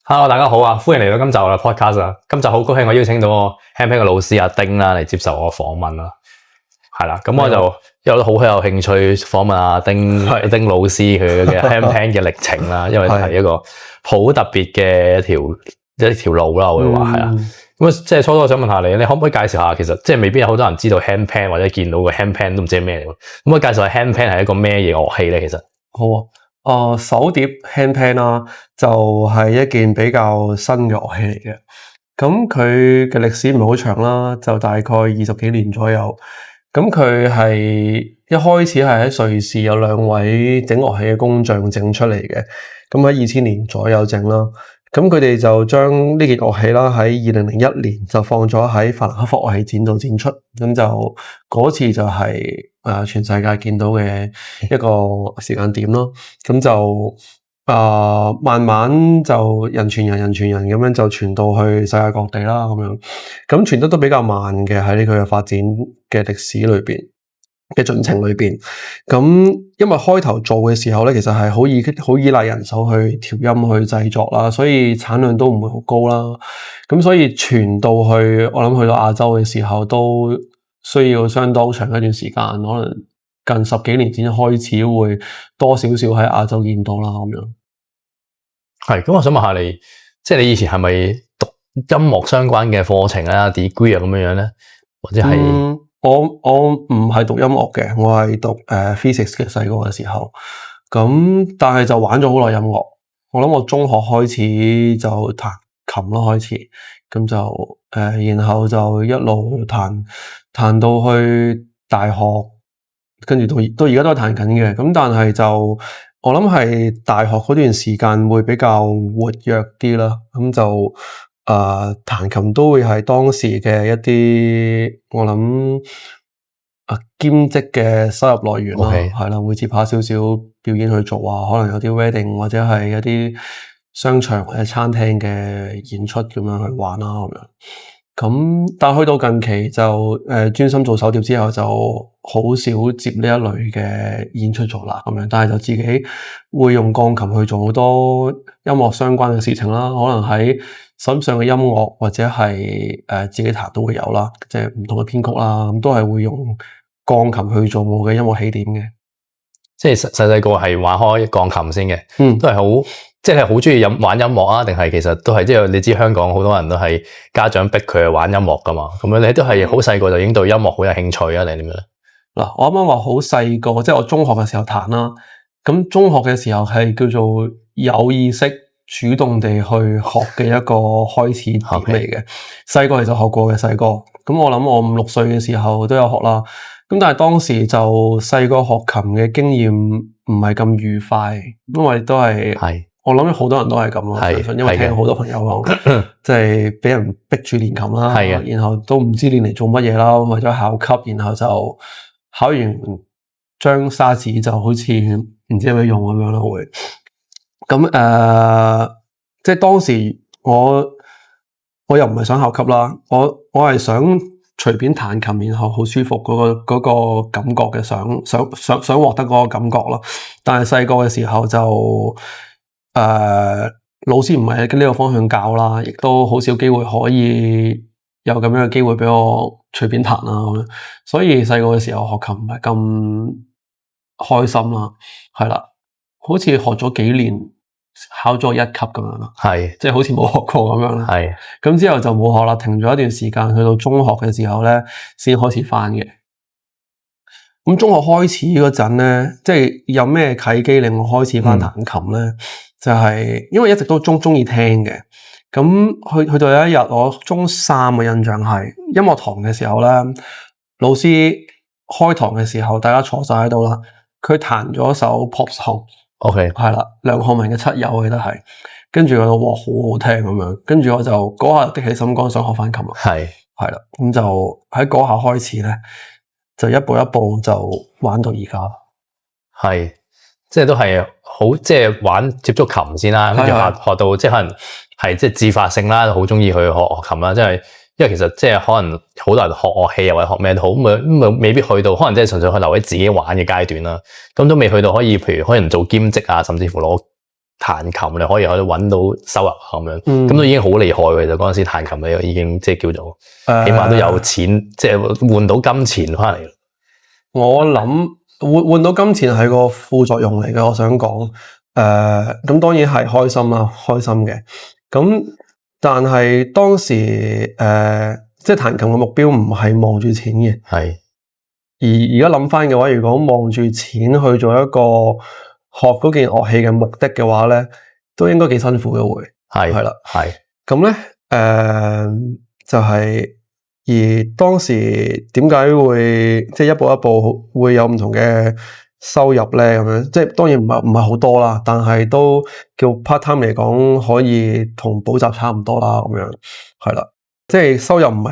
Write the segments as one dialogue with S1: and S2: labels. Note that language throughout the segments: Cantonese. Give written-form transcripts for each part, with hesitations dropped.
S1: Hello，大家好啊！歡迎嚟到今集嘅 podcast 啊！今集好高興我邀請到我 handpan 嘅老師阿丁啦嚟接受我訪問啦。係啦，咁我就有好有興趣訪問阿丁老師佢嘅 handpan 嘅歷程啦，因為係一個好特別嘅一條路啦，我會話係啦。咁即係初初我想問下你可唔可以介紹下？其實即係未必有好多人知道 handpan 或者見到個 handpan 都唔知係咩嚟。咁可以介紹下 handpan 係一個咩嘢樂器咧？其實
S2: 好啊，手碟 handpan 啦，就係一件比較新嘅樂器嚟嘅。咁佢嘅歷史唔係好長啦，就大概20幾年左右。咁佢係一開始係喺瑞士有兩位整樂器嘅工匠整出嚟嘅。咁喺2000年左右整啦。咁佢哋就將呢件樂器啦喺2001年就放咗喺法蘭克福樂器展度展出。咁就嗰次就係全世界見到嘅一個時間點咯。咁就慢慢就人傳人咁樣就傳到去世界各地啦，咁樣咁傳得都比較慢嘅，喺呢佢嘅發展嘅歷史裏邊嘅進程裏邊。咁因為開頭做嘅時候咧，其實係好依賴人手去調音去製作啦，所以產量都唔會好高啦。咁所以傳到去我諗去到亞洲嘅時候，都需要相當長一段時間，可能近10幾年先開始會多少少喺亞洲見到啦，咁樣。
S1: 係，咁我想問下你，即係你以前係咪讀音樂相關嘅課程啊、degree 啊咁樣咧？或者係
S2: 我唔係讀音樂嘅，我係讀physics 嘅。細個嘅時候，咁但係就玩咗好耐音樂。我諗我中學開始就彈琴啦，開始咁就然後就一路彈到去大學，跟住到而家都係彈緊嘅。咁但係就我諗係大學嗰段時間會比較活躍啲啦。咁就彈琴都會係當時嘅一啲我諗兼職嘅收入來源啦，係啦，會接下少少表演去做啊，可能有啲 wedding 或者係一啲商場或者餐廳嘅演出咁樣去玩啦，咁樣。咁但係去到近期就專心做手碟之後，就好少接呢一類嘅演出做啦，咁樣。但係就自己會用鋼琴去做好多音樂相關嘅事情啦，可能喺手上嘅音樂或者係自己彈都會有啦，即係唔同嘅編曲啦，咁都係會用鋼琴去做我嘅音樂起點嘅。
S1: 即係細個係玩開鋼琴先嘅，都係好即係好中意玩音樂啊？定係其實都係即係你知香港好多人都係家長逼佢去玩音樂噶嘛？咁樣你都係好細個就已經對音樂好有興趣啊？定係點樣咧？
S2: 嗱，我啱啱話好細個，即係我中學嘅時候彈啦。咁中學嘅時候係叫做有意識主動地去學嘅一個開始點嚟嘅。細個其實學過嘅，細個咁我諗我5、6歲嘅時候都有學啦。咁但係當時就細個學琴嘅經驗唔係咁愉快，因為都係我諗好多人都係咁咯，因為聽好多朋友講，即係俾人逼住練琴啦，然後都唔知練嚟做乜嘢啦，為咗考級，然後就考完張沙紙就好似唔知有咩用咁樣咯，會咁即係當時我又唔係想考級啦，我係想隨便彈琴，然後好舒服嗰個感覺嘅，想獲得嗰個感覺咯。但係細個嘅時候就老師唔係喺呢個方向教啦，亦都好少機會可以有咁樣嘅機會俾我隨便彈啦。所以細個嘅時候學琴唔係咁開心啦，係啦，好似學咗幾年，考咗1級咁樣咯，即係好似冇學過咁樣啦。咁之後就冇學啦，停咗一段時間，去到中學嘅時候咧，先開始返嘅。咁中學開始嗰陣咧，即係有咩契機令我開始返彈琴咧？就係因為一直都中意聽嘅。咁去到有一日，我中3嘅印象係音樂堂嘅時候咧，老師開堂嘅時候，大家坐晒喺度啦，佢彈咗首 pop song。係啦，梁漢文嘅七友，我記得係，跟住我話哇好好聽咁樣，跟住我就嗰下的起心肝想學翻琴啦，係啦，咁就喺嗰下開始咧，就一步一步就玩到而家，
S1: 即係都係好即係玩接觸琴先啦，跟住學到即係可能係即係自發性啦，好中意去學琴啦，因為其實即係可能好多人學樂器又或者學咩都好，未必去到可能即係純粹去留喺自己玩嘅階段啦。咁都未去到可以，譬如可能做兼職啊，甚至乎攞彈琴你可以揾到收入咁樣，
S2: 嗯
S1: 咁都已經好厲害嘅。就嗰陣時彈琴你已經即係叫做起碼都有錢，即係換到金錢翻嚟。
S2: 我諗換到金錢係個副作用嚟嘅，我想講，咁當然係開心啦，開心嘅。咁但係當時即係彈琴嘅目標唔係望住錢嘅，
S1: 係。
S2: 而家諗翻嘅話，如果望住錢去做一個學嗰件樂器嘅目的嘅話咧，都應該幾辛苦嘅會。係啦，
S1: 係。
S2: 咁咧就係。而當時點解會即係一步一步會有唔同嘅收入咧？咁樣即係當然唔係好多啦，但係都叫 part time 嚟講，可以同補習差唔多啦。咁樣係啦，即係收入唔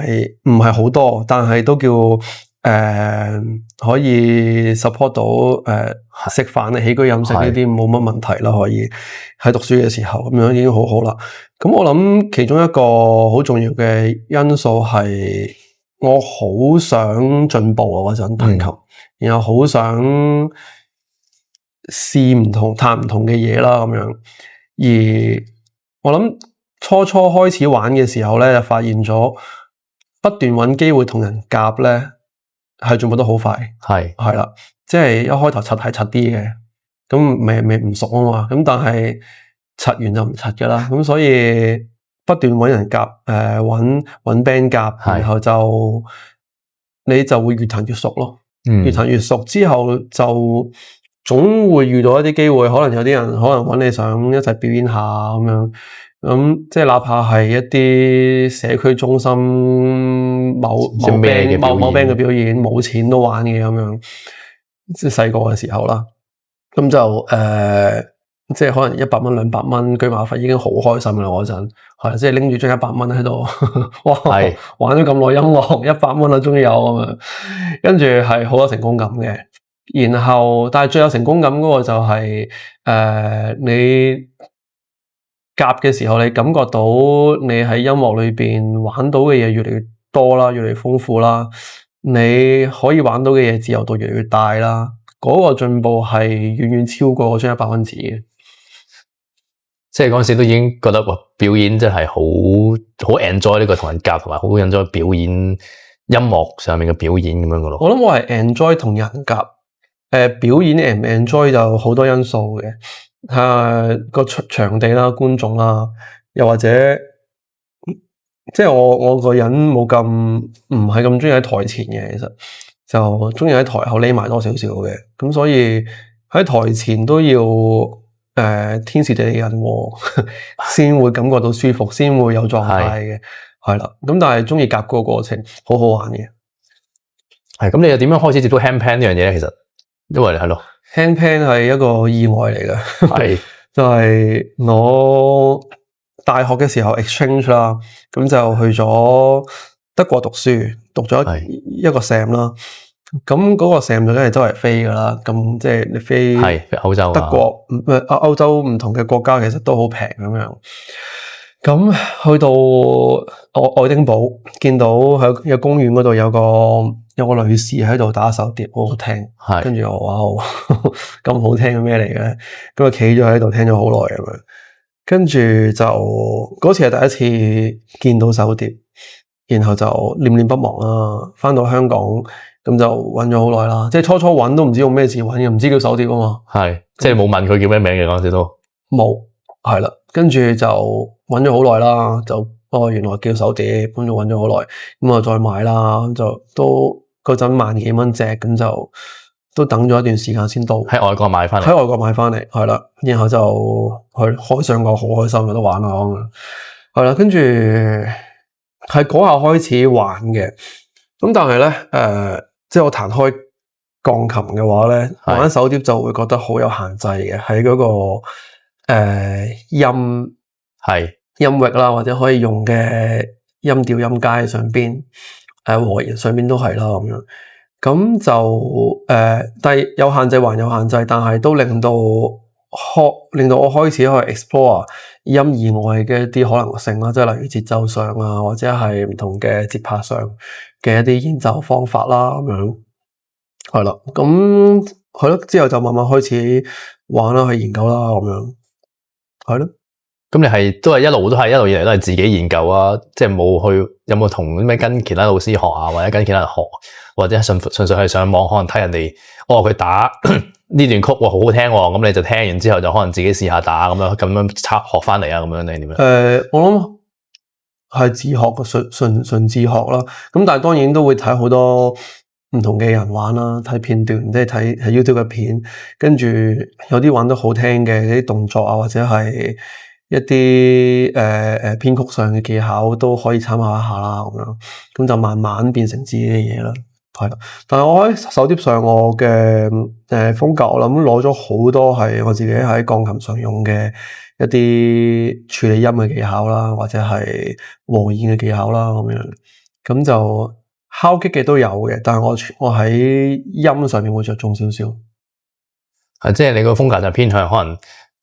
S2: 係好多，但係都叫可以 support 到食飯啊、起居飲食呢啲冇乜問題啦。可以喺讀書嘅時候咁樣已經好好啦。咁我諗其中一個好重要嘅因素係我好想進步啊，嗰陣彈琴，然後好想試唔同彈唔同嘅嘢啦，咁樣。而我諗初開始玩嘅時候咧，就發現咗不斷揾機會同人夾咧，係進步得好快。係啦，即係一開頭柒係柒啲嘅，咁未唔熟啊嘛，咁但係。柒完就唔柒噶啦，咁所以不斷揾人夾，揾 band 夾，然後你就會越彈越熟咯。越彈越熟之後，就總會遇到一啲機會，可能有啲人可能揾你想一齊表演下咁樣，咁即係哪怕係一啲社區中心某 band 嘅表演，冇錢都玩嘅咁樣，即係細個嘅時候啦，咁就即係可能100蚊、200蚊居馬費已經好開心啦嗰陣，係即係拎住張100蚊喺度，哇！玩咗咁耐音樂，100蚊啦，終於有咁樣，跟住係好有成功感嘅。然後，但係最有成功感嗰個就係你夾嘅時候，你感覺到你喺音樂裏邊玩到嘅嘢越嚟越多啦，越嚟越豐富啦，你可以玩到嘅嘢自由度越嚟越大啦。嗰個進步係遠遠超過嗰張100蚊紙嘅。
S1: 即係嗰陣時都已經覺得表演真係好 enjoy 呢個同人夾，同埋好 enjoy 表演音樂上面嘅表演咁樣嘅咯。
S2: 我諗我係 enjoy 同人夾，表演 enjoy 就好多因素嘅，個場地啦、觀眾啦，又或者即係我個人冇咁唔係咁中意喺台前嘅，其實就中意喺台後匿埋多少少嘅，咁所以喺台前都要。天時地利人和先會感覺到舒服，先會有狀態嘅，係啦。咁但係中意夾嗰個過程，好好玩嘅。
S1: 係咁，你又點樣開始接觸 handpan 呢樣嘢咧？其實因為係咯
S2: ，handpan 係一個意外嚟嘅，
S1: 係
S2: 就係我大學嘅時候 exchange 啦，咁就去咗德國讀書，讀咗一個 sem 啦。咁嗰個 sem 就梗係周圍飛噶啦，咁即係你飛
S1: 歐洲、
S2: 德國、歐洲唔同嘅國家，其實都好平咁樣。咁去到愛丁堡，見到喺個公園嗰度有個女士喺度打手碟，好好聽。跟住我哇，咁好聽嘅咩嚟嘅？咁啊企咗喺度聽咗好耐咁樣。跟住就嗰次係第一次見到手碟，然後就念念不忘啦。翻到香港。咁就揾咗好耐啦，即係初揾都唔知用咩字揾嘅，唔知叫手碟啊嘛。
S1: 即係冇問佢叫咩名嘅嗰陣時都
S2: 冇，係啦。跟住就揾咗好耐啦，就原來叫手碟，咁就揾咗好耐，咁啊再買啦，就都嗰陣萬幾蚊隻，咁就都等咗一段時間先到。
S1: 喺外國買翻嚟，
S2: 喺外國買翻嚟，係啦，然後就去開箱過，好開心，有得玩啦，係啦，跟住係嗰下開始玩嘅，咁但係咧，即係我彈開鋼琴嘅話咧，玩手碟就會覺得好有限制嘅，喺嗰個音域啦，或者可以用嘅音調音階上邊，和弦上邊都係啦咁樣。咁就但係有限制還有限制，但係都令到我開始去 explore 音以外嘅一啲可能性啦，即係例如節奏上啊，或者係唔同嘅節拍上嘅一啲演奏方法啦，咁樣係啦，咁係咯，之後就慢慢開始玩啦，去研究啦，咁樣係咯。
S1: 咁你都係一路以嚟都係自己研究啊，即係有冇同咩跟其他老師學啊，或者跟其他人學，或者純粹係上網可能睇人哋，佢打呢段曲好好聽，咁你就聽完之後就可能自己試下打咁樣學翻嚟啊，咁樣定點樣？
S2: 我諗係自學嘅純自學啦。咁但係當然都會睇好多唔同嘅人玩啦，睇片段，即係睇 YouTube 嘅片，跟住有啲玩得好聽嘅啲動作啊，或者係一啲編曲上嘅技巧都可以參考一下啦，咁樣咁就慢慢變成自己嘅嘢啦，係啦。但係我喺手碟上我嘅風格，我諗攞咗好多係我自己喺鋼琴上用嘅一啲處理音嘅技巧啦，或者係和弦嘅技巧啦，咁樣咁就敲擊嘅都有嘅，但係我喺音上面會着重少少。
S1: 即係你個風格就偏向可能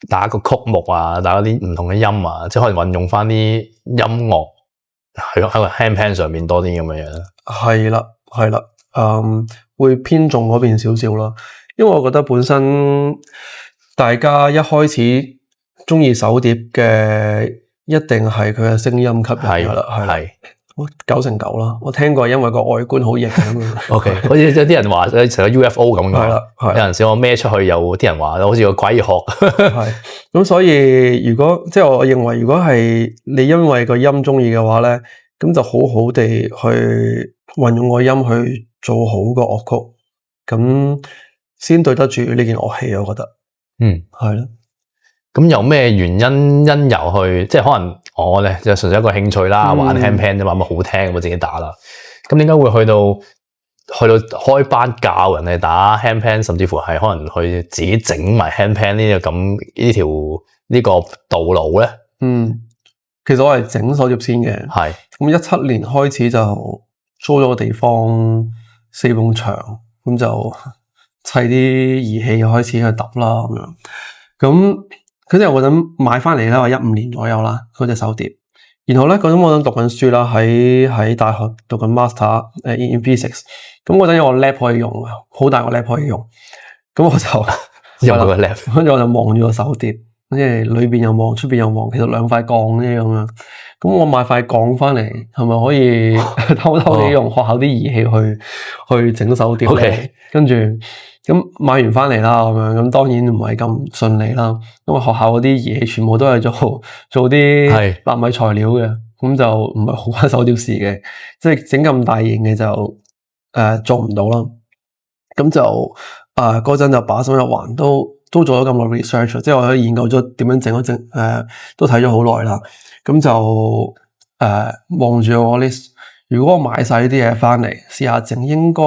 S1: 打個曲目啊，打嗰啲唔同嘅音啊，即係可能運用翻啲音樂喺個 handpan 上面多啲咁嘅嘢。
S2: 係啦，會偏重嗰邊少少啦，因為我覺得本身大家一開始中意手碟嘅，一定係佢嘅聲音吸引㗎啦，係。9成9啦，我聽過，因為個外觀好型咁樣。
S1: OK，好似有啲人話成個 UFO 咁嘅，
S2: 係啦，
S1: 有陣時我孭出去有啲人話好似個龜殼。
S2: 係咁，所以如果即係我認為，如果係你因為個音中意嘅話咧，咁就好好地去運用個音去做好個樂曲，咁先對得住呢件樂器，我覺得。係咯。
S1: 咁有咩原因由去，即係可能我咧就純粹一個興趣啦，玩 handpan 啫嘛，咁好聽我自己打啦。咁點解會去到開班教人哋打 handpan，甚至乎係可能去自己整埋 handpan 呢個道路咧？
S2: 其實我係整手碟先嘅，係咁17年開始就租咗個地方4埲牆，咁就砌啲儀器開始去揼啦咁樣，咁。嗰陣我諗買翻嚟啦，我15年左右啦，嗰隻手碟。然後咧嗰陣我諗讀緊書啦，喺大學讀緊 master in physics。咁嗰陣有個 lab 可以用，好大個 lab 可以用。咁我就
S1: 有個 lab，
S2: 跟住我就望住個手碟，即係裏邊又望，出邊又望，其實兩塊鋼啫咁樣。咁我買塊鋼翻嚟，係咪可以偷偷地用學校啲儀器去整手碟咧？跟住。咁買完翻嚟啦，咁樣咁當然唔係咁順利啦，因為學校嗰啲儀器全部都係做啲納米材料嘅，咁就唔係好關手碟事嘅，即係整咁大型嘅就做唔到啦。咁就嗰陣就把心一橫，都做咗咁多 research，即係我研究咗點樣整都睇咗好耐啦。咁就望住我 list，如果我買晒呢啲嘢翻嚟試下整，應該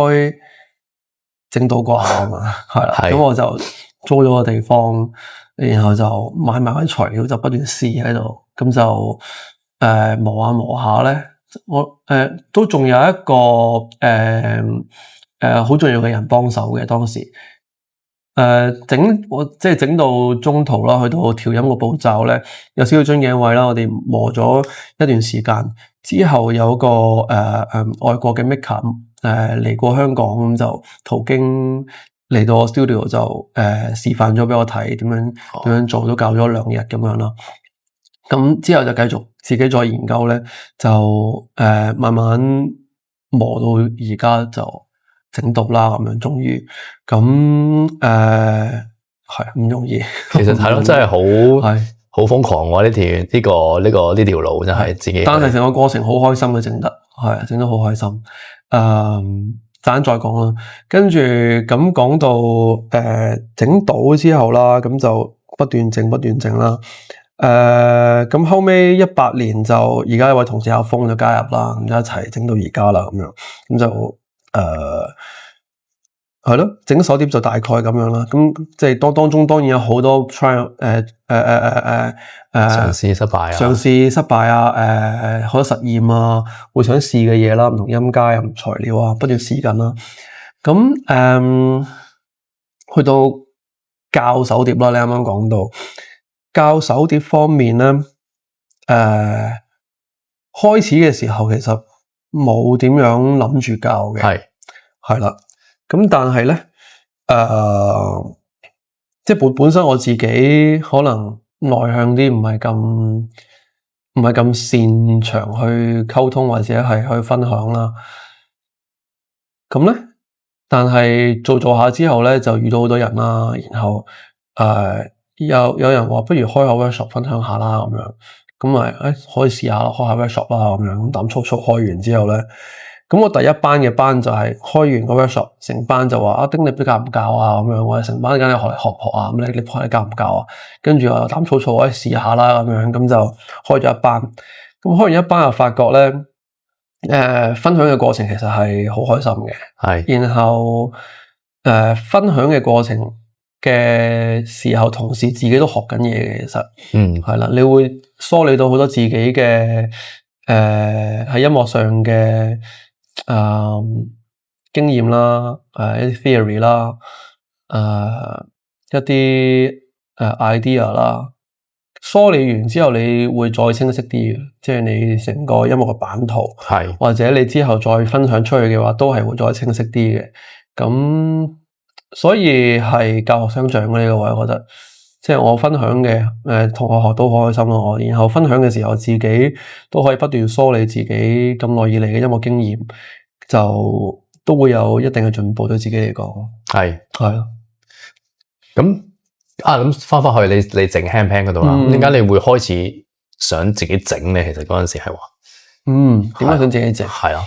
S2: 整到啩啊嘛，係啦，咁我就租咗個地方，然後就買埋啲材料，就不斷試喺度，咁就磨下咧，我都仲有一個好重要嘅人幫手嘅當時，我即係整到中途啦，去到調音個步驟咧，有少少樽頸位啦，我哋磨咗一段時間之後，有個外國嘅 maker 嚟過香港，咁就途經嚟到我 studio 就示範咗俾我睇點樣做，都教咗2日咁樣啦。咁之後就繼續自己再研究咧，就慢慢磨到而家就整到啦，咁樣終於咁係唔容易。
S1: 其實係咯，真係好瘋狂喎！呢條路真係自己。
S2: 但係成個過程好開心嘅，整得好開心。陣再講啦。跟住咁講到整到之後啦，咁就不斷整啦。咁後尾18年就而家有位同事阿峰就加入啦，咁就一齊整到而家啦，咁樣咁就係咯，整手碟就大概咁樣啦。咁即係當中當然有好多 try
S1: 嘗試失敗
S2: 啊，好多實驗啊，會想試嘅嘢啦，唔同音階、唔同材料啊，不斷試緊啦。咁去到教手碟啦，你啱啱講到教手碟方面咧，開始嘅時候其實冇點樣諗住教嘅，係啦。咁但係咧，即係本身我自己可能內向啲，唔係咁擅長去溝通或者係去分享啦。咁咧，但係做下之後咧，就遇到好多人啦，然後有人話不如開下 workshop 分享下啦咁樣，咁咪可以試下開下 workshop 啦咁樣，咁膽粗粗開完之後咧，咁我第一班嘅班就係開完個 workshop，成班就話阿丁你教唔教啊咁樣，我哋成班梗係學唔學啊，咁你教唔教啊？跟住我又膽粗粗可以試下啦咁樣，咁就開咗一班，咁開完一班又發覺咧，分享嘅過程其實係好開心嘅，
S1: 係，
S2: 然後分享嘅過程嘅時候，同時自己都學緊嘢嘅，其實，係啦，你會梳理到好多自己嘅喺音樂上嘅經驗啦，一啲 theory 啦，一啲idea 啦，梳理完之後，你會再清晰啲嘅，即係你成個音樂嘅版圖，
S1: 係，
S2: 或者你之後再分享出去嘅話，都係會再清晰啲嘅，咁。所以係教學相長嘅呢個位，我覺得即係我分享嘅，同學學到好開心咯。然後分享嘅時候，自己都可以不斷梳理自己咁耐以嚟嘅音樂經驗，就都會有一定嘅進步。對自己嚟講，係咯。
S1: 咁翻返去你整 handpan 嗰度啦，點解你會開始想自己整咧？其實嗰陣時係話，
S2: 點解想自己整？
S1: 係啊。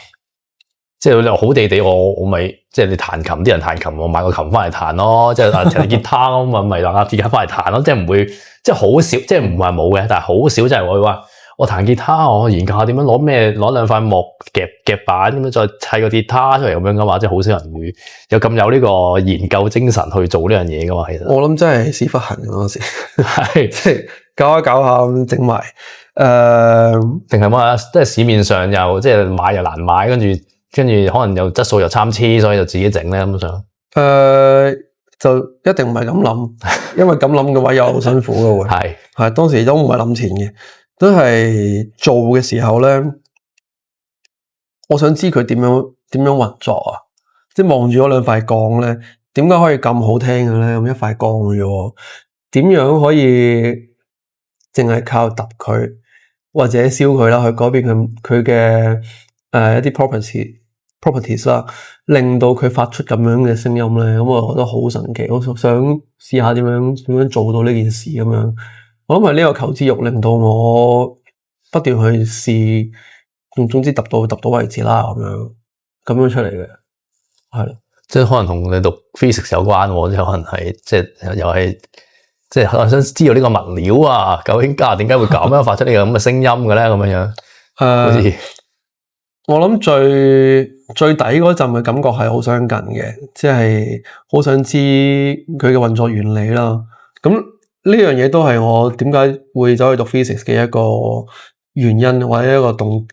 S1: 即係你話好地地，我咪即係你彈琴，啲人彈琴，我買個琴翻嚟彈咯。即係彈吉他咁嘛，咪拿吉他翻嚟彈咯。即係唔會，即係好少，即係唔係冇嘅，但係好少就係會話我彈吉他，我研究下點樣攞兩塊木夾板咁樣再砌個吉他出嚟咁樣噶嘛。即係好少人會有咁有呢個研究精神去做呢樣嘢噶嘛。其實我
S2: 諗真係屎忽痕嗰時，係即係搞下咁整埋，
S1: 定係乜？即係市面上又即係買又難買，跟住可能又質素又參差，所以就自己整咧咁想。
S2: 就一定唔係咁諗，因為咁諗嘅話又好辛苦嘅喎。係當時都唔係諗錢嘅，都係做嘅時候咧，我想知佢點樣運作啊！即係望住嗰兩塊鋼咧，點解可以咁好聽嘅咧？咁一塊鋼嘅啫，點樣可以淨係靠揼佢或者燒佢啦，去改變佢嘅一啲properties 啦，令到佢發出咁樣嘅聲音咧，咁我覺得好神奇，我想試下點樣做到呢件事咁樣。我諗係呢個求知欲令到我不斷去試，總之揼到為止啦，咁樣出嚟嘅，係
S1: 即係可能同你讀 physics 有關，即係可能係即係又係即係我想知道呢個物料啊，究竟點解會咁樣發出呢個咁嘅聲音嘅咧？咁樣好似。
S2: 我諗最底嗰陣嘅感覺係好相近嘅，即係好想知佢嘅運作原理啦。咁呢樣嘢都係我點解會走去讀 physics 嘅一個原因或者一個動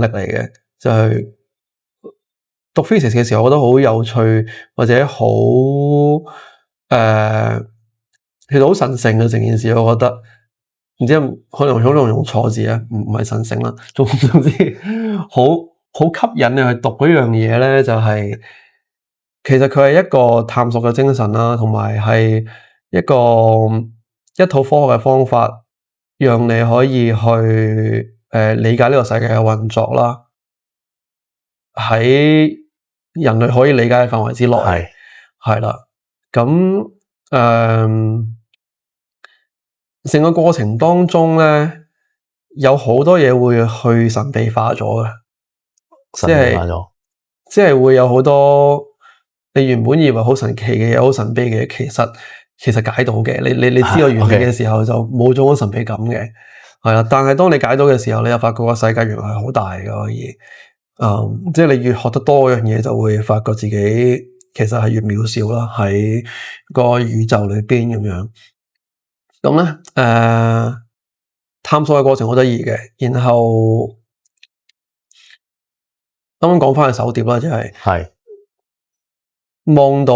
S2: 力嚟嘅，就係讀 physics 嘅時候，我覺得好有趣或者好其實好神聖嘅成件事，我覺得。唔知可能用錯字啊，唔係神聖啦，總之好吸引你去讀嗰樣嘢咧，就係其實佢係一個探索嘅精神啦，同埋係一套科學嘅方法，讓你可以去理解呢個世界嘅運作啦，喺人類可以理解嘅範圍之內，係啦，咁成個過程當中咧，有好多嘢會去神秘化咗嘅，即係會有好多你原本以為好神奇嘅嘢，好神秘嘅嘢，其實解到嘅。你知道原理嘅時候就冇咗嗰神秘感嘅，係啦。但係當你解到嘅時候，你又發覺個世界原來係好大嘅可以，即係你越學得多嗰樣嘢，就會發覺自己其實係越渺小啦，喺個宇宙裏邊咁樣。咁咧，探索嘅過程好得意嘅，然後啱啱講翻去手碟啦，即係望到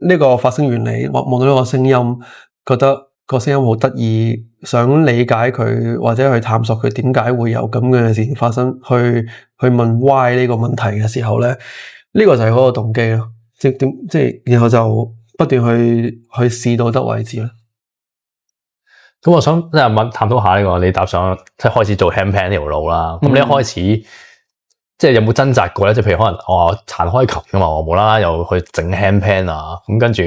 S2: 呢個發聲原理，望到呢個聲音，覺得個聲音好得意，想理解佢或者去探索佢點解會有咁嘅事情發生，去問 why 呢個問題嘅時候咧，呢個就係嗰個動機咯，即係然後就不斷去試到得為止啦。
S1: 咁我想即係探討下呢個你踏上即係開始做 handpan 呢條路啦。咁你一開始即係有冇掙扎過咧？即係譬如可能我彈開琴噶嘛，我無啦啦又去整 handpan 啊。咁跟住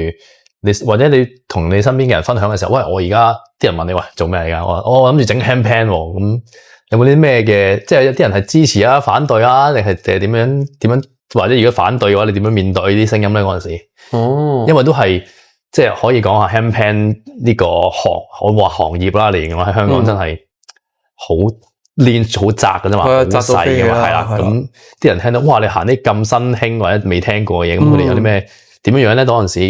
S1: 你或者你同你身邊嘅人分享嘅時候，喂，我而家啲人問你喂做咩嚟噶？我諗住整 handpan 喎。咁有冇啲咩嘅？即係有啲人係支持啊、反對啊，定係點樣？或者如果反對嘅話，你點樣面對呢啲聲音咧？嗰陣時，因為都係即係可以講下 handpan 呢個我話行業啦嚟形容喺香港真係好鏈好窄嘅啫嘛，好細嘅嘛，係啦。咁啲人聽到哇，你行啲咁新興或者未聽過嘅嘢，咁佢哋有啲咩點樣咧？嗰陣時，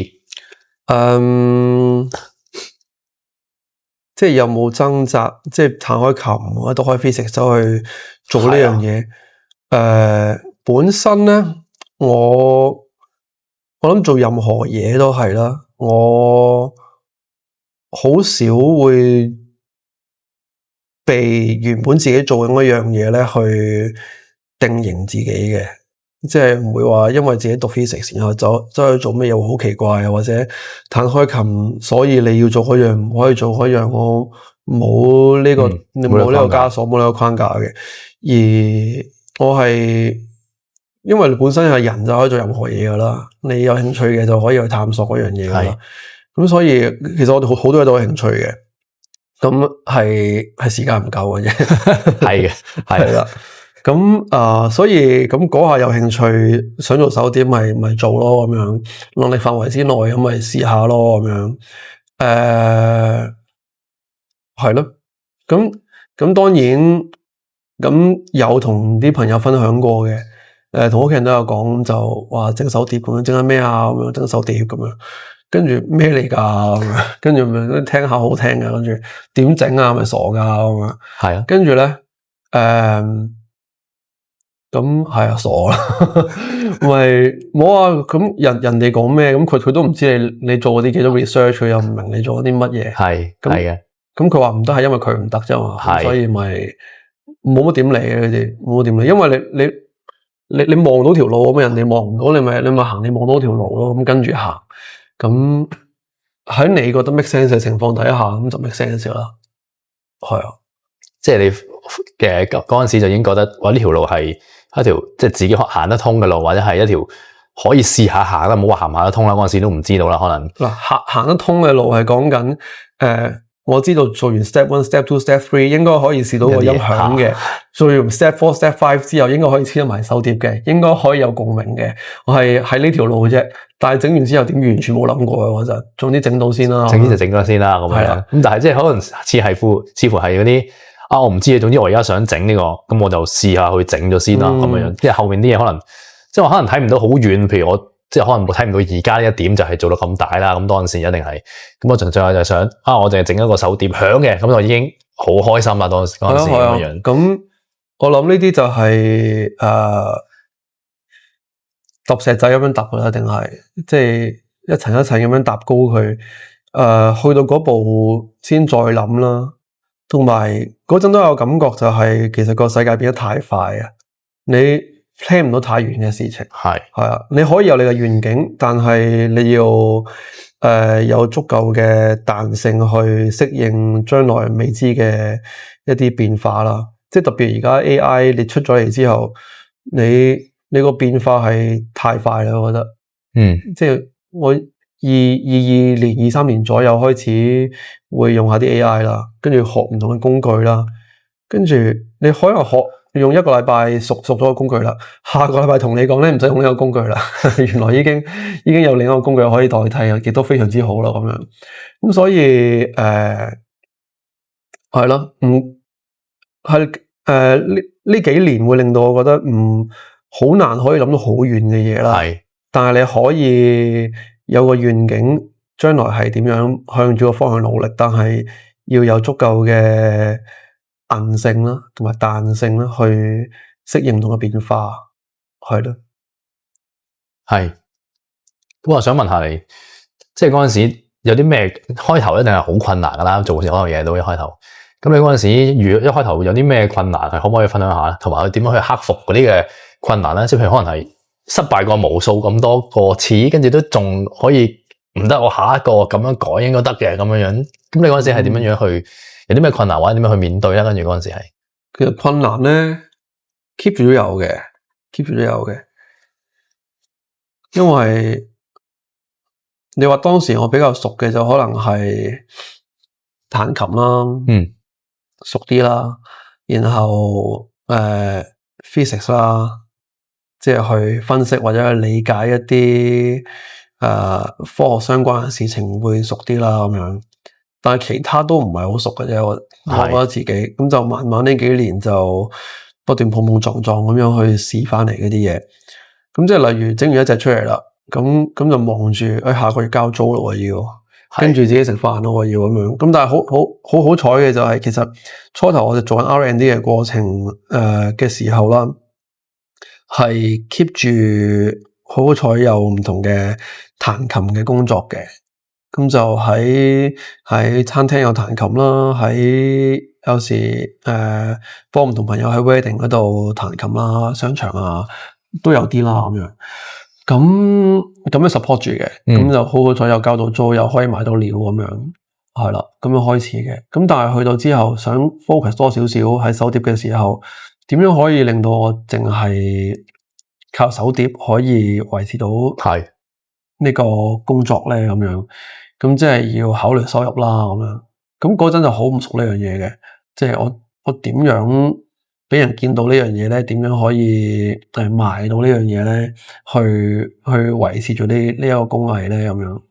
S2: 即係有冇掙扎？即係彈開琴或者讀開 physics 走去做呢樣嘢？本身咧，我諗做任何嘢都係啦，我好少會被原本自己做緊嗰樣嘢咧去定型自己嘅，即係唔會話因為自己讀 physics 然後走去做咩嘢會好奇怪啊，或者彈開琴，所以你要做嗰樣唔可以做嗰樣，我冇呢個冇呢個枷鎖，冇呢個框架嘅，而我係。因為你本身係人就可以做任何嘢噶啦，你有興趣嘅就可以去探索嗰樣嘢噶啦。咁所以其實我哋好多嘢都有興趣嘅，咁係時間唔夠嘅啫。
S1: 係嘅，係
S2: 啦。咁所以咁嗰下有興趣想做手碟咪做咯，咁樣能力範圍之內咁咪試下咯，咁樣係咯。咁當然咁有同啲朋友分享過嘅。同屋企人都有講，就話整手碟咁樣，整緊咩啊？咁樣整手碟咁樣，跟住咩嚟噶？咁樣，跟住咪聽下好聽嘅，跟住點整啊？咪傻噶咁樣。係啊，跟住咧，咁係啊，傻啦，咪冇啊。咁人哋講咩？咁佢都唔知你做嗰啲幾多 research，佢又唔明你做嗰啲乜嘢。係嘅。咁佢話唔得，係因為佢唔得啫嘛。所以咪冇乜點理嘅佢哋，冇乜點理，因為你望到條路咁，人哋望唔到，你咪行，你望到條路咯，咁跟住行。咁喺你覺得 make sense 嘅情況底下，咁就 make sense 啦。係啊，
S1: 即係你嘅嗰陣時就已經覺得，哇！呢條路係一條即係自己行得通嘅路，或者係一條可以試下行啦，唔好話行唔行得通啦。嗰陣時都唔知道啦，可能
S2: 嗱行得通嘅路係講緊我知道做完 step 1、step 2、step 3應該可以試到個音響嘅，做完 step 4、step 5之後應該可以黐得埋手碟嘅，應該可以有共鳴嘅。我係喺呢條路啫，但係整完之後點完全冇諗過嘅嗰陣，總之整到先啦。
S1: 整就整咗先啦，咁樣。咁但係即係可能似乎係嗰啲我唔知啊。總之我而家想整呢個，咁我就試下去整咗先啦，咁樣。即係後面啲嘢可能即係我可能睇唔到好遠，譬如我。即係可能睇唔到而家呢一點就係做到咁大啦，咁當時一定係咁。我最後就想我淨係整一個手碟響嘅，咁就已經好開心啦。嗰陣時咁樣。咁
S2: 我諗呢啲就係揼石仔咁樣揼啦，定係即係一層一層咁樣搭高佢。去到嗰步先再諗啦。同埋嗰陣都有感覺就係其實個世界變得太快啊！你聽唔到太遠嘅事情，係啊，你可以有你嘅願景，但係你要有足夠嘅彈性去適應將來未知嘅一啲變化啦。即係特別而家 AI 你出咗嚟之後，你個變化係太快啦，我覺得。即係我22年、23年左右開始會用下啲 AI 啦，跟住學唔同嘅工具啦，跟住你可能學。用一個禮拜熟咗個工具啦，下個禮拜同你講咧唔使用呢個工具啦，原來已經有另一個工具可以代替，亦都非常之好啦咁樣。咁所以係咯，呢幾年會令到我覺得好難可以諗到好遠嘅嘢啦。係，但係你可以有個願景，將來係點樣向住個方向努力，但係要有足夠嘅韌性啦，同埋彈性啦，去適應唔同嘅變化，係咯，
S1: 係。咁我想問下你，即係嗰陣時有啲咩開頭一定係好困難噶啦，做所有嘢都一開頭。咁你嗰陣時，如果一開頭有啲咩困難，係可唔可以分享下咧？同埋點樣去克服嗰啲嘅困難咧？即係譬如可能係失敗過無數咁多個次，跟住都仲可以唔得，我下一個咁樣改應該得嘅咁樣樣。咁你嗰陣時係點樣樣去？有啲咩困難或者點樣去面對咧？跟住嗰陣時係，
S2: 其實困難咧 keep 住都有嘅，keep 住都有嘅。因為你話當時我比較熟嘅就可能係彈琴啦，熟啲啦，然後physics 啦，即係去分析或者去理解一啲科學相關嘅事情會熟啲啦咁樣。但係其他都唔係好熟嘅啫，我覺得自己咁就慢慢呢幾年就不斷碰碰撞撞咁樣去試翻嚟嗰啲嘢。咁即係例如整完一隻出嚟啦，咁就望住，下個月交租咯要，跟住自己食飯咯要咁樣。咁但係好彩嘅就係，其實初頭我哋做緊 R&D 嘅過程嘅時候啦，係 keep 住好彩有唔同嘅彈琴嘅工作嘅。咁就喺餐廳有彈琴啦，喺有時幫唔同朋友喺 wedding 嗰度彈琴啦，商場啊都有啲啦咁樣。咁樣 support 住嘅，咁就好彩又交到租，又可以買到料咁樣，係啦，咁樣開始嘅。咁但係去到之後想 focus 多少少喺手碟嘅時候，點樣可以令到我淨係靠手碟可以維持到呢個工作咧咁樣？咁即係要考慮收入啦，咁樣。咁嗰陣就好唔熟呢樣嘢嘅，即係我點樣俾人見到呢樣嘢咧？點樣可以賣到呢樣嘢咧？去維持住呢一個工藝咧，咁樣。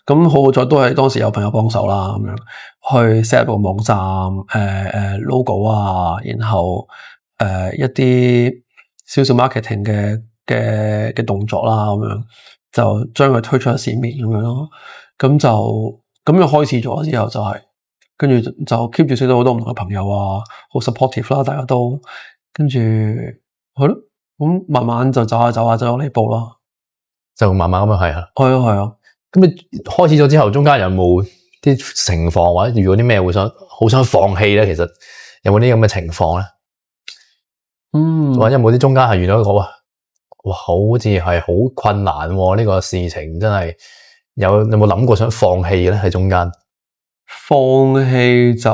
S2: 咁好彩都係當時有朋友幫手啦，咁樣去 set 個網站，logo 啊，然後一啲少少 marketing 嘅動作啦，咁樣。就將佢推出市面咁樣咯，咁樣開始咗之後就係，跟住就 keep 住識到好多唔同嘅朋友啊，好 supportive 啦，大家都跟住係咯，咁慢慢就走下走到呢步啦，
S1: 就慢慢咁樣係啊，
S2: 係啊。
S1: 咁你開始咗之後，中間有冇啲情況或者遇到啲咩會好想放棄咧？其實有冇啲咁嘅情況咧？或者有冇啲中間係遇到一個哇，好似係好困難喎！呢個事情真係有冇諗過想放棄咧？喺中間
S2: 放棄就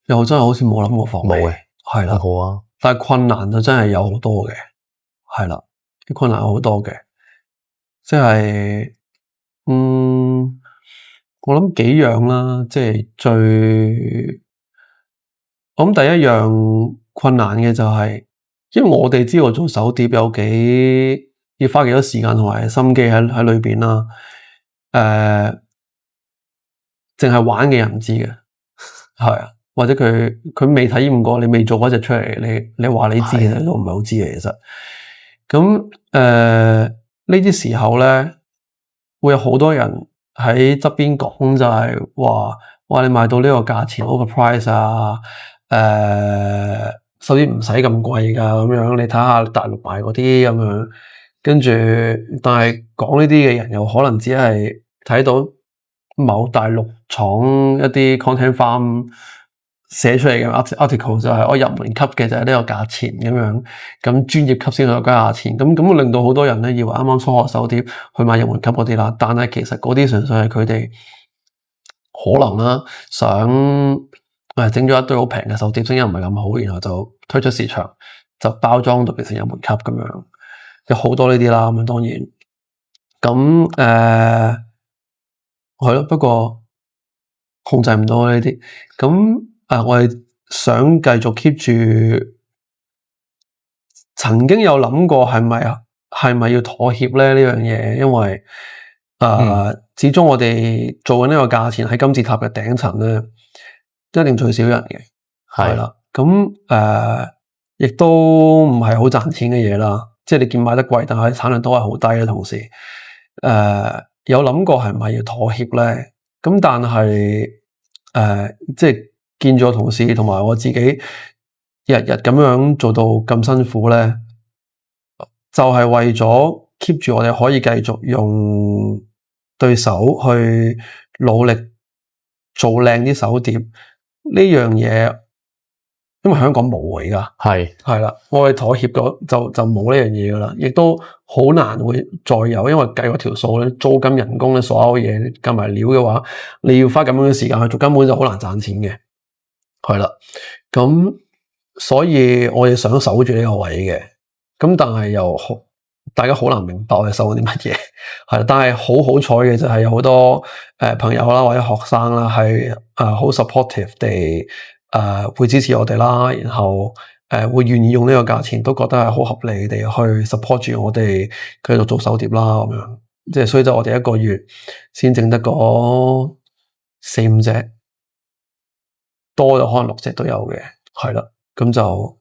S2: 又真係好似冇諗過放棄，冇嘅，係啦，好啊。但係困難就真係有好多嘅，係啦，啲困難有好多嘅，即係我諗幾樣啦，即係我諗第一樣困難嘅就係。因為我哋知道做手碟要花幾多時間同埋心機喺裏邊啦，淨係玩嘅人唔知嘅，係啊，或者佢未體驗過，你未做嗰隻出嚟，你話你知嘅都唔係好知嘅，其實。咁呢啲時候咧，會有好多人喺側邊講就係話你賣到呢個價錢 overprice 啊，手碟唔使咁貴㗎，咁樣你睇下大陸買嗰啲咁樣，跟住但係講呢啲嘅人又可能只係睇到某大陸廠一啲 content farm 寫出嚟嘅 article 就係我入門級嘅就係呢個價錢咁樣，咁專業級先有個價錢，咁會令到好多人咧以為啱啱初學手碟去買入門級嗰啲啦，但係其實嗰啲純粹係佢哋可能啦想整咗一堆好平嘅手碟，聲音唔係咁好，然後就推出市場，就包裝到變成入門級咁樣，有好多呢啲啦。咁當然，咁係咯，不過控制唔到呢啲。咁我哋想繼續 keep 住，曾經有諗過係咪要妥協咧呢樣嘢？因為始終我哋做緊呢個價錢喺金字塔嘅頂層咧。一定最少人嘅，係啦，咁亦都唔係好賺錢嘅嘢啦。即係你見買得貴，但係產量都係好低嘅同時，有諗過係咪要妥協咧？咁但係即係見咗同事同埋我自己日日咁樣做到咁辛苦咧，就係為咗 keep 住我哋可以繼續用對手去努力做靚啲手碟。呢樣嘢因為香港冇而家係啦，我哋妥協咗就冇呢樣嘢噶啦，亦都好難會再有，因為計嗰條數咧，租金、人工咧，所有嘢加埋料嘅話，你要花咁樣嘅時間去做，根本就好難賺錢嘅。係啦，咁所以我哋想守住呢個位嘅，咁但係又大家好難明白我哋守緊啲乜嘢，係啦，但係好彩嘅就係有好多朋友啦或者學生啦係好 supportive 地會支持我哋啦，然後會願意用呢個價錢，都覺得係好合理地去 support 住我哋繼續做手碟啦咁樣，即係所以就我哋一個月先整得嗰4-5隻，多就可能6隻都有嘅，係啦，咁就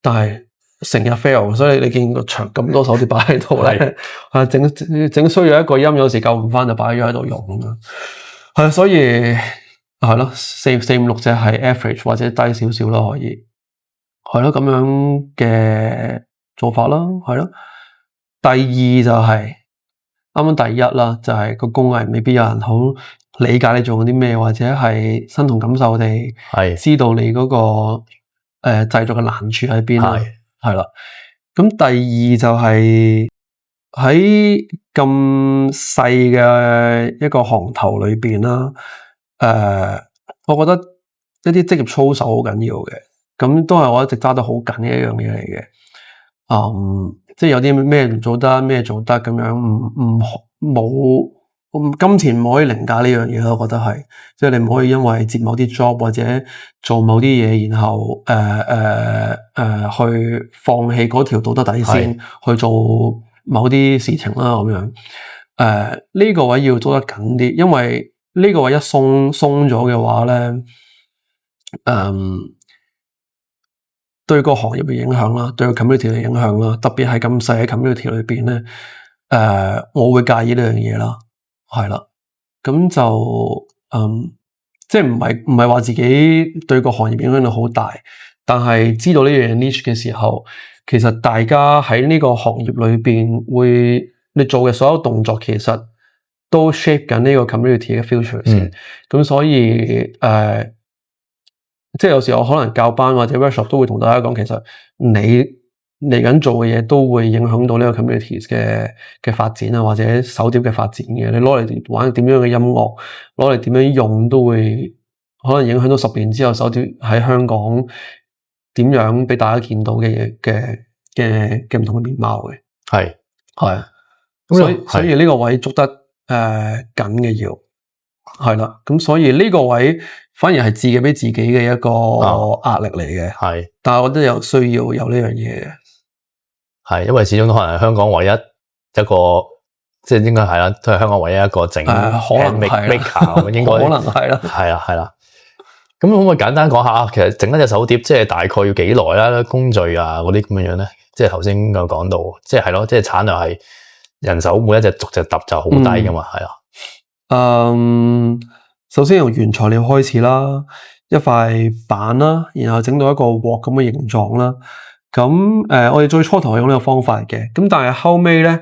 S2: 但係成日 fail， 所以你見個場咁多手碟擺喺度咧，整衰咗一個音，有時救唔翻就擺咗喺度用咁樣，係所以係咯，4-5-6隻係 average 或者低少少咯，可以係咯咁樣嘅做法啦，係咯。第二就係啱啱第一啦，就係個工藝未必有人好理解你做緊啲咩，或者係身同感受地知道你嗰個製作嘅難處喺邊啦，係啦。咁第二就係喺咁細嘅一個行頭裏邊啦，我覺得一啲職業操守好緊要嘅，咁都係我一直揸得好緊嘅一樣嘢嚟嘅。即係有啲咩唔做得，咩做得咁樣，冇金錢唔可以凌駕呢樣嘢咯。我覺得係，即係你唔可以因為接某啲 job 或者做某啲嘢，然後去放棄嗰條道德底線去做某啲事情啦咁樣。呢個位要做得緊啲，因為呢個位一鬆咗嘅話咧，對個行業嘅影響啦，對個 community 嘅影響啦，特別係咁細嘅 community 裏邊咧，我會介意呢樣嘢啦，係啦，咁就即係唔係話自己對個行業影響力好大，但係知道呢樣 niche 嘅時候，其實大家喺呢個行業裏邊你做嘅所有動作其實都 shape 緊呢個 community 嘅 future 先，咁所以即係有時候我可能教班或者 workshop 都會同大家講，其實你嚟緊做嘅嘢都會影響到呢個 community 嘅發展啊，或者手碟嘅發展嘅。你攞嚟玩點樣嘅音樂，攞嚟點樣用，都會可能影響到10年之後手碟喺香港點樣俾大家見到嘅嘢嘅唔同嘅面貌嘅。係，所以呢個位捉得緊嘅要係啦。咁所以呢個位反而係自己俾自己嘅一個壓力嚟嘅，但係我覺得有需要有呢樣嘢嘅，
S1: 係因為始終都可能係香港唯一一個，即係應該係啦，都係香港唯一一個整 maker， 應該可能係啦，係啦。咁可唔可以簡單講下，其實整一隻手碟即係大概要幾耐啦？工序啊嗰啲咁樣咧，即係頭先有講到，即係咯，即係產量係人手每一隻逐隻揼就好低噶嘛，係啊。
S2: 首先由原材料開始啦，一塊板啦，然後整到一個鑊咁嘅形狀啦。咁我哋最初頭係用呢個方法嘅，咁但係後尾咧，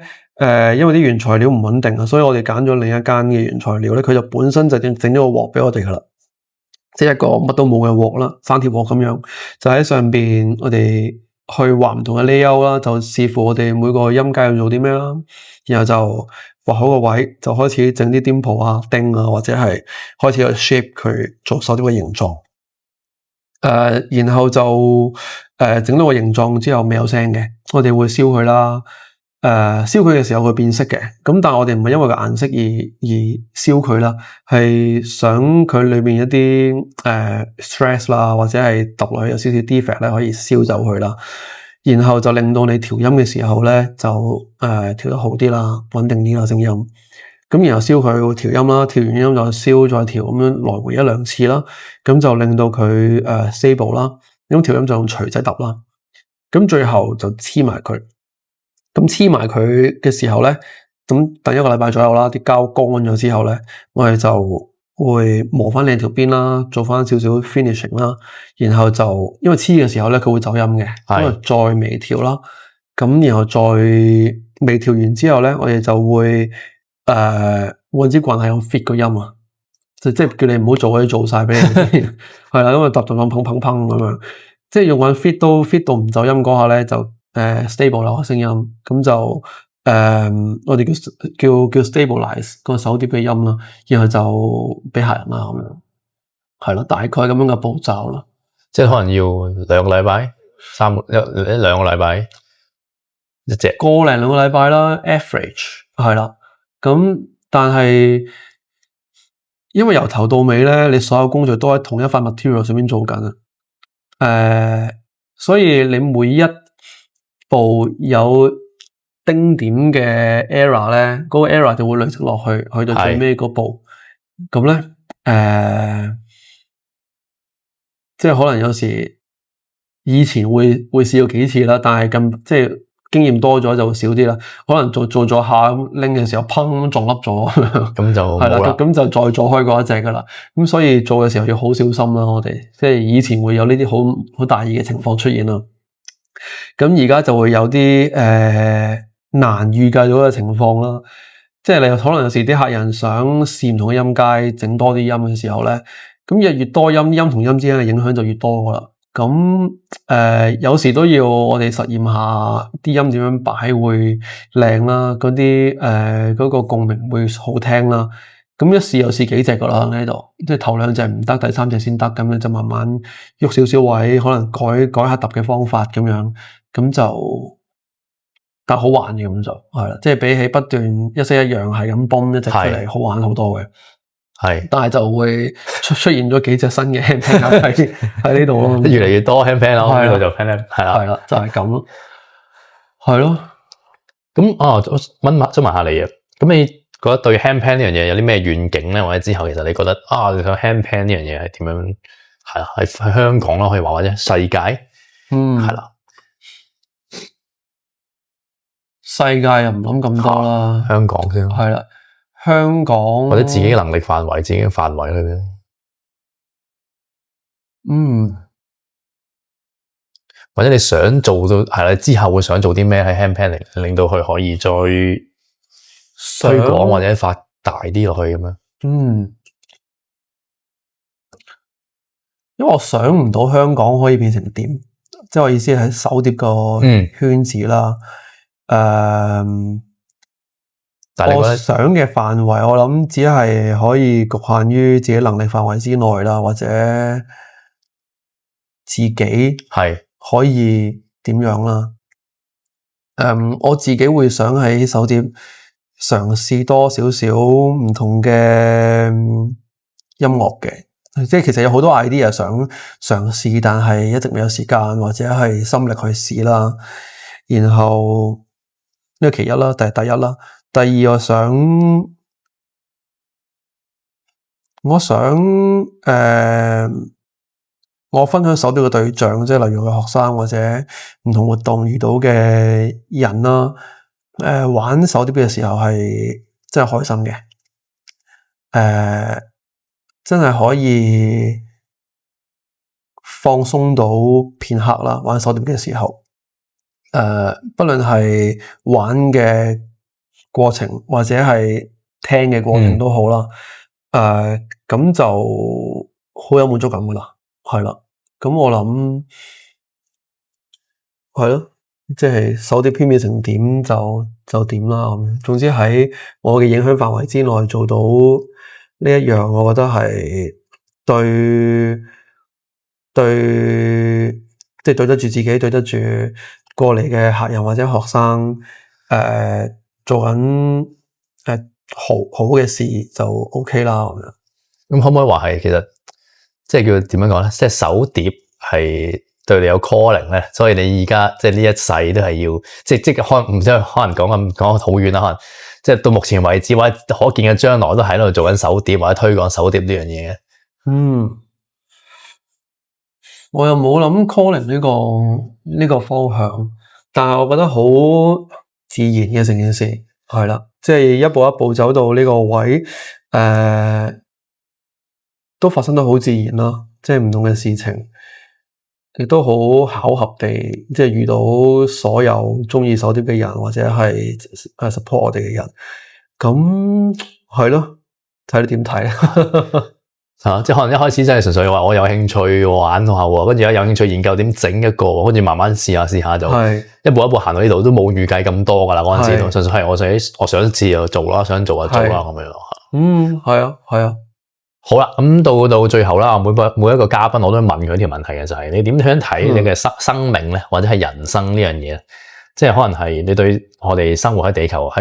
S2: 因為啲原材料唔穩定啊，所以我哋揀咗另一間嘅原材料咧，佢就本身就整咗個鑊俾我哋噶啦，即係一個乜都冇嘅鑊啦，生鐵鑊咁樣，就喺上邊我哋去畫唔同嘅 layout 啦，就視乎我哋每個音階要做啲咩啦，然後就畫好個位，就開始整啲 dimple 啊、釘啊，或者係開始去 shape 佢做手碟嘅形狀。然後就整到個形狀之後未有聲嘅，我哋會燒佢啦。燒佢嘅時候佢變色嘅，咁但係我哋唔係因為個顏色而燒佢啦，係想佢裏面一啲stress 啦，或者係揼落去有少少 defect 咧，可以燒走佢啦。然後就令到你調音嘅時候咧，就調得好啲啦，穩定啲啦聲音。咁然後燒佢調音啦，調完音就燒再調，咁樣來回1-2次啦，咁就令到佢stable 啦。咁調音就用錘仔揼啦，咁最後就黐埋佢。咁黐埋佢嘅時候咧，咁等1個禮拜左右啦，啲膠乾咗之後咧，我哋就會磨翻兩條邊啦，做翻少少 finishing 啦，然後就因為黐嘅時候咧，佢會走音嘅，咁啊再微調啦，咁然後再微調完之後咧，我哋就會揾支棍係咁 fit 個音啊，即係叫你唔好做嗰啲做晒俾你，係啦，咁啊揼揼砰砰砰咁樣，即係用緊 fit 到唔走音嗰下咧，就stable 啦個聲音，咁就我哋叫 stabilize 個手碟嘅音啦，然後就俾客人啦咁樣，係咯，大概咁樣嘅步驟啦。
S1: 即係可能要2個禮拜、2個禮拜一隻，
S2: 個零2個禮拜啦 ，average 係啦。咁但係因為由頭到尾咧，你所有工序都喺同一塊 material 上面做緊啊，所以你每一步有丁點嘅 error 咧，嗰個 error 就會累積落去，去到最尾嗰步。咁咧，即係可能有時以前會試過幾次啦，但係即係經驗多咗就會少啲啦。可能做咗下拎嘅時候，砰撞凹咗，
S1: 咁就
S2: 係啦，咁就再做開嗰一隻噶啦。咁所以做嘅時候要好小心啦。我哋即係以前會有呢啲好大意嘅情況出現啦。咁而家就會有啲難預計到嘅情況啦。即係你可能有時啲客人想試唔同嘅音階，整多啲音嘅時候咧，咁越多音，音同音之間嘅影響就越多噶啦。咁有時都要我哋實驗下啲音點樣擺會靚啦，嗰啲嗰個共鳴會好聽啦。咁一試又試幾隻噶啦喺度，即係頭2隻唔得，第3隻先得，咁樣就慢慢喐少少位，可能改下揼嘅方法咁樣，咁就但好玩嘅咁就係啦，即係比起不斷一式一樣係咁泵一隻出嚟，好玩好多嘅。係，但係就會出現咗幾隻新嘅 handpan 喺呢度咯，
S1: 越嚟越多 handpan 咯，呢度就 handpan 係啦，
S2: 係啦，就係咁咯，係咯。
S1: 咁我想問下你啊，咁你覺得對 handpan 呢樣嘢有啲咩願景咧？或者之後其實你覺得你想 handpan 呢樣嘢係點樣？係啦，喺香港咯，可以話或者世界，係啦，
S2: 世界又唔諗咁多啦，
S1: 香港先
S2: 係啦。香港
S1: 或者自己嘅能力範圍，自己嘅範圍裏邊，或者你想做到係啦，之後會想做啲咩喺 handpan 令到佢可以再推廣或者發大啲落去咁樣。
S2: 因為我想唔到香港可以變成點，即係我意思係喺手碟個圈子啦，我想嘅範圍，我諗只係可以局限於自己能力範圍之內啦，或者自己係可以點樣啦。我自己會想喺手碟嘗試多少少唔同嘅音樂嘅，即係其實有好多 idea 想嘗試，但係一直未有時間或者係心力去試啦。然後呢個其一啦，第一啦。第二，我想我分享手碟嘅對象，即係例如個學生或者唔同活動遇到嘅人啦。玩手碟嘅時候係真係開心嘅，真係可以放鬆到片刻啦。玩手碟嘅時候，不論係玩嘅過程或者係聽嘅過程都好啦，咁就好有滿足感噶啦，係啦。咁我諗係咯，即係手碟編變成點就點啦。咁總之喺我嘅影響範圍之內做到呢一樣，我覺得係即係對得住自己，對得住過嚟嘅客人或者學生，做緊好嘅事就 OK 啦。
S1: 咁可唔可以話係其實即係叫點樣講咧？即係手碟係對你有 calling 咧，所以你而家即係呢一世都係要即可能唔知可能講好遠啦，可能即係到目前為止或者可見嘅將來都喺度做緊手碟或者推廣手碟呢樣嘢。我又冇諗 calling 呢個方向，但係我覺得好自然嘅成件事係啦，即係一步一步走到呢個位，都發生得好自然啦。即係唔同嘅事情，亦都好巧合地，即係遇到所有中意手碟嘅人，或者係support 我哋嘅人。咁係咯，睇你點睇。即係可能一開始真係純粹話我有興趣玩下喎，跟住有興趣研究點整一個，跟住慢慢試下就一步一步行到呢度，都冇預計咁多噶啦嗰陣時，純粹係我想試就做啦，想做就做啦咁樣。
S2: 係啊。
S1: 好啦，咁到最後啦，每一個嘉賓我都問佢一條問題嘅，就係你點樣睇你嘅生命咧，或者係人生呢樣嘢？即係可能係你對我哋生活喺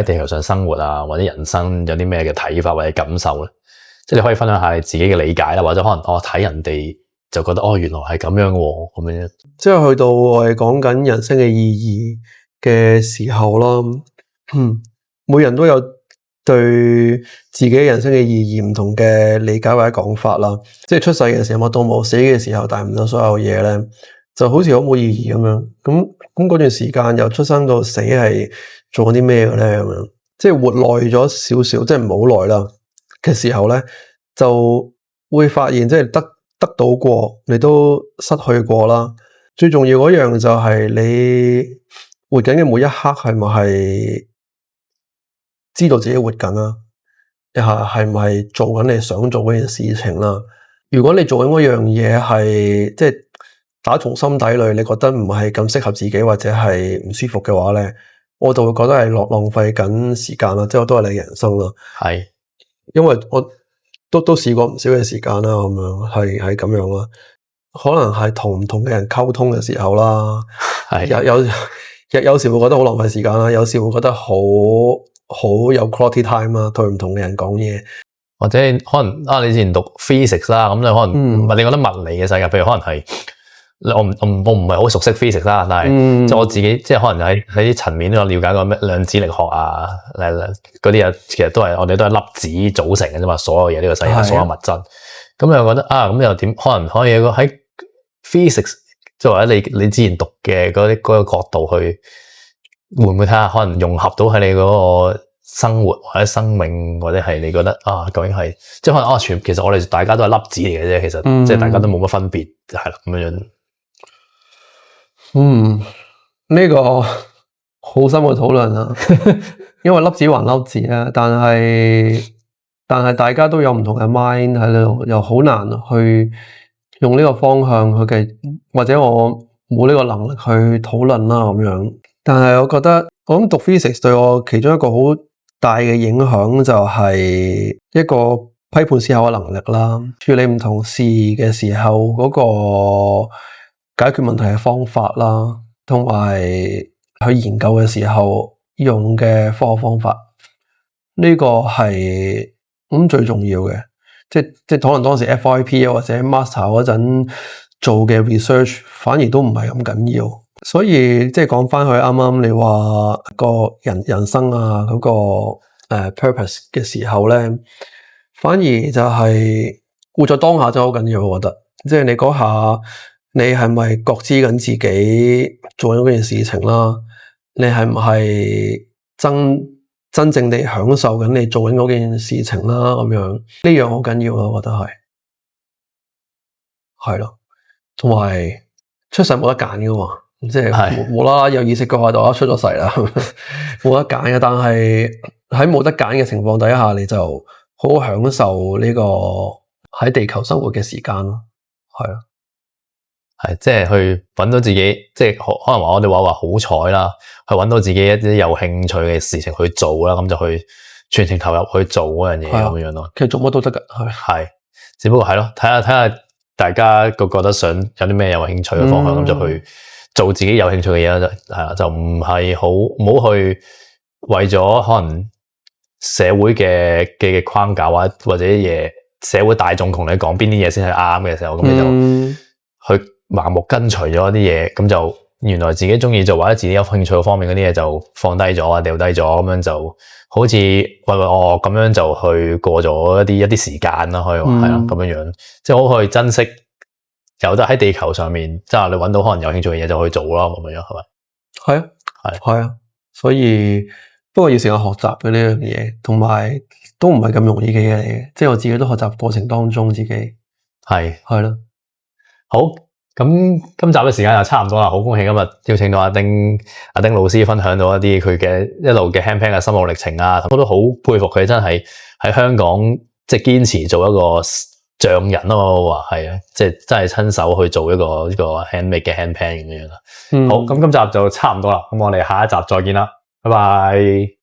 S1: 地球上生活啊，或者人生有啲咩嘅睇法或者感受咧？即係你可以分享下你自己嘅理解啦，或者可能睇人哋就覺得原來係咁樣喎，咁樣。
S2: 即係去到我哋講緊人生嘅意義嘅時候啦，每人都有對自己人生嘅意義唔同嘅理解或者講法啦。即係出世嘅時候乜都冇，死嘅時候帶唔到所有嘢咧，就好似好冇意義咁樣。咁嗰段時間由出生到死係做緊啲咩嘅咧？咁樣即係活耐咗少少，即係唔好耐啦嘅時候咧，就會發現即係得到過，你都失去過啦。最重要嗰樣就係你活緊嘅每一刻係咪係知道自己活緊啦？係唔係做緊你想做嗰件事情啦？如果你做緊嗰樣嘢係即係打從心底裏，你覺得唔係咁適合自己或者係唔舒服嘅話咧，我就會覺得係浪費緊時間啦，即係都係你人生啦。
S1: 係，
S2: 因為我都試過唔少嘅時間啦，咁樣係咁樣啦。可能係同唔同嘅人溝通嘅時候啦，有時會覺得好浪費時間啦，有時會覺得好有 quality time 啦，同唔同嘅人講嘢，
S1: 或者可能你之前讀 physics 啦，咁你可能你覺得物理嘅世界，譬如可能係我唔係好熟悉 physics 啦，但係即係我自己即係可能喺啲層面都有了解過咩量子力學啊，嗰啲其實我哋都係粒子組成嘅啫嘛，所有嘢呢個世界所有物質，咁又覺得咁又點可能可以喺 physics 即係或者你之前讀嘅嗰個角度去，會唔會睇下可能融合到喺你嗰個生活或者生命，或者係你覺得究竟係即係可能其實我哋大家都係粒子嚟嘅啫，其實即係大家都冇乜分別，係啦咁樣。
S2: 呢個好深嘅討論啊，因為粒子還粒子啊，但係大家都有唔同嘅 mind 喺度，又好難去用呢個方向去嘅，或者我冇呢個能力去討論啦咁樣。但係我覺得，我諗讀 physics 對我其中一個好大嘅影響就係一個批判思考嘅能力啦，處理唔同事嘅時候嗰個解決問題嘅方法啦，同埋去研究嘅時候用嘅科學方法，呢個係最重要嘅。即係可能當時 FYP 或者 Master 嗰陣做嘅 research 反而都唔係咁緊要。所以即係講翻去啱啱你話個人生啊嗰個purpose 嘅時候咧，反而就係活在當下就好緊要。我覺得即係你嗰下。你係咪覺知緊自己做緊嗰件事情啦？你係唔係真正地享受緊你做緊嗰件事情啦？咁樣呢樣好緊要啊！我覺得係咯，同埋出世冇得揀噶嘛，即係無啦啦有意識嗰下就出咗世啦，冇得揀嘅。但係喺冇得揀嘅情況底下，你就好好享受呢個喺地球生活嘅時間咯，係啊。
S1: 係，即係去揾到自己，即係可能我哋話好彩啦，去揾到自己一啲有興趣嘅事情去做啦，咁就去全程投入去做嗰樣嘢咁樣咯。
S2: 其實做乜都得噶，
S1: 係，只不過係咯，睇下大家覺得想有啲咩有興趣嘅方向，咁就去做自己有興趣嘅嘢啦，係啦，就唔好去為咗可能社會嘅框架或者嘢，社會大眾同你講邊啲嘢先係啱嘅時候，咁你就去盲目跟隨咗一啲嘢，咁就原來自己中意做或者自己有興趣方面嗰啲嘢就放低咗啊，掉低咗，咁樣就好似咁樣就去過咗一啲時間啦，可以話係啦，咁樣即係好去珍惜有得喺地球上面，即係你揾到可能有興趣嘅嘢就去做啦，咁樣係咪？
S2: 係啊，所以不過要成日學習嘅呢樣嘢，同埋都唔係咁容易嘅嘢嚟嘅，即係我自己都學習過程當中自己係咯，
S1: 好。咁今集嘅時間就差唔多啦，好恭喜今日邀請到阿丁老師分享到一啲佢嘅一路嘅 handpan 嘅心路歷程啊，我都好佩服佢真係喺香港即係堅持做一個匠人咯，我話係啊，即係真係親手去做一個 handmade 嘅 handpan 咁樣啦。好，咁今集就差唔多啦，咁我哋下一集再見啦，拜拜。